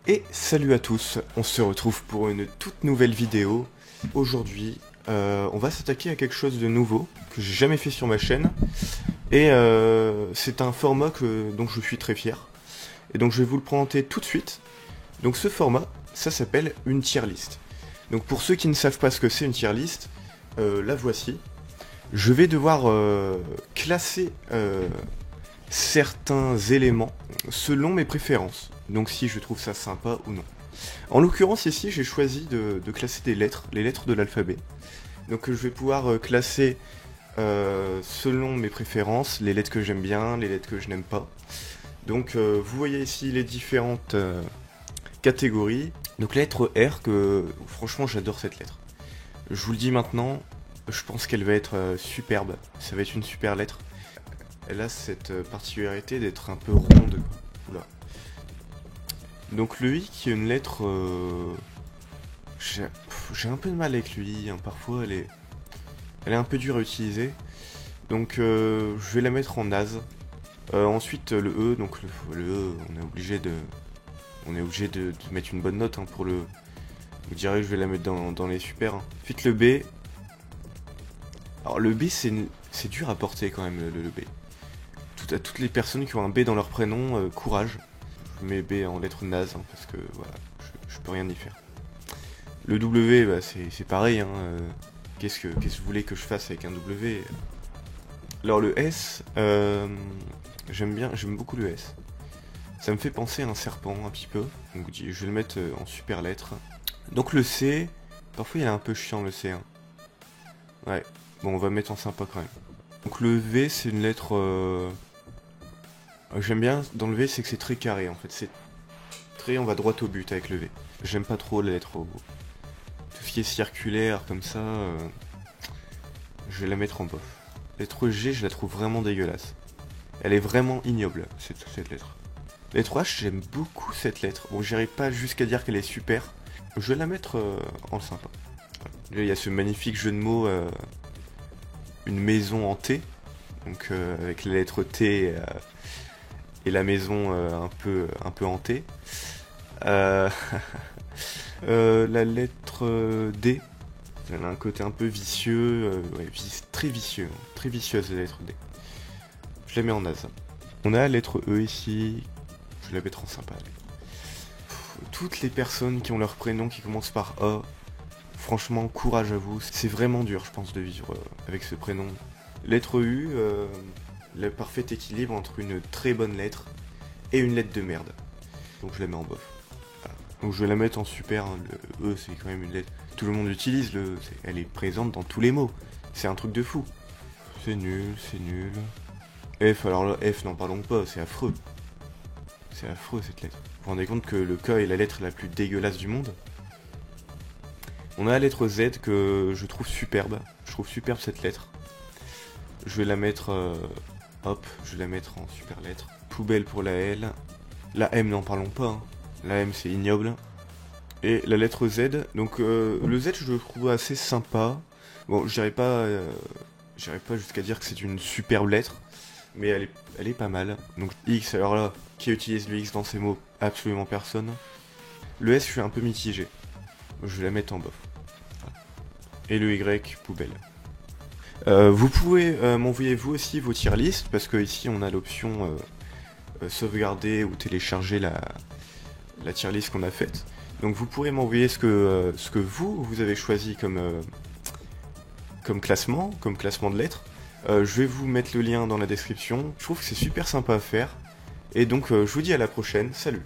Et salut à tous, on se retrouve pour une toute nouvelle vidéo. Aujourd'hui, on va s'attaquer à quelque chose de nouveau que j'ai jamais fait sur ma chaîne. Et c'est un format dont je suis très fier. Et donc je vais vous le présenter tout de suite. Donc ce format, ça s'appelle une tier list. Donc pour ceux qui ne savent pas ce que c'est une tier list, la voici. Je vais devoir classer certains éléments selon mes préférences. Donc si je trouve ça sympa ou non. En l'occurrence ici j'ai choisi de classer des lettres, les lettres de l'alphabet. Donc je vais pouvoir classer selon mes préférences, les lettres que j'aime bien, les lettres que je n'aime pas. Donc vous voyez ici les différentes catégories. Donc la lettre R, franchement j'adore cette lettre. Je vous le dis maintenant, je pense qu'elle va être superbe, ça va être une super lettre. Elle a cette particularité d'être un peu ronde. Oula. Donc le I qui est une lettre... j'ai un peu de mal avec le I, hein. Parfois elle est un peu dure à utiliser. Donc je vais la mettre en naze. Ensuite le E, donc le E, on est obligé de mettre une bonne note hein, pour le... Vous direz que je vais la mettre dans les super. Hein. Ensuite le B. Alors le B c'est dur à porter quand même le B. À toutes les personnes qui ont un B dans leur prénom, courage. Je mets B en lettre naze, hein, parce que voilà, je peux rien y faire. Le W, bah, c'est pareil, hein, qu'est-ce que vous voulez que je fasse avec un W? Alors le S, j'aime beaucoup le S. Ça me fait penser à un serpent un petit peu, donc je vais le mettre en super lettre. Donc le C, parfois il est un peu chiant le C. Hein. Ouais, bon on va mettre en sympa quand même. Donc le V c'est une lettre... J'aime bien dans le V, c'est que c'est très carré en fait. C'est très, on va droit au but avec le V. J'aime pas trop les lettres O. Tout ce qui est circulaire comme ça, je vais la mettre en bof. Lettre G, je la trouve vraiment dégueulasse. Elle est vraiment ignoble cette lettre. Lettre H, j'aime beaucoup cette lettre. Bon, j'irai pas jusqu'à dire qu'elle est super. Je vais la mettre en sympa. Là, il y a ce magnifique jeu de mots, une maison en T, donc avec la lettre T. Et la maison un peu hantée. La lettre D, elle a un côté un peu vicieux, ouais, très vicieux, hein, très vicieuse la lettre D. Je la mets en naze. On a la lettre E ici, je vais la mettre en sympa. Toutes les personnes qui ont leur prénom qui commence par A, franchement courage à vous, c'est vraiment dur je pense de vivre avec ce prénom. Lettre U, le parfait équilibre entre une très bonne lettre et une lettre de merde. Donc je la mets en bof. Voilà. Donc je vais la mettre en super. Hein. Le E c'est quand même une lettre. Tout le monde utilise le E. Elle est présente dans tous les mots. C'est un truc de fou. C'est nul, c'est nul. F, alors le F n'en parlons pas, c'est affreux. C'est affreux cette lettre. Vous vous rendez compte que le K est la lettre la plus dégueulasse du monde? On a la lettre Z que je trouve superbe. Je trouve superbe cette lettre. Je vais la mettre... hop, je vais la mettre en super lettre. Poubelle pour la L. La M, n'en parlons pas. Hein. La M, c'est ignoble. Et la lettre Z. Donc, le Z, je le trouve assez sympa. Bon, j'irai pas jusqu'à dire que c'est une superbe lettre. Mais elle est pas mal. Donc, X, alors là, qui utilise le X dans ces mots? Absolument personne. Le S, je suis un peu mitigé. Je vais la mettre en bof. Voilà. Et le Y, poubelle. Vous pouvez m'envoyer vous aussi vos tier list parce que ici on a l'option sauvegarder ou télécharger la tier list qu'on a faite. Donc vous pourrez m'envoyer ce que vous avez choisi comme classement de lettres. Je vais vous mettre le lien dans la description. Je trouve que c'est super sympa à faire. Et donc je vous dis à la prochaine. Salut!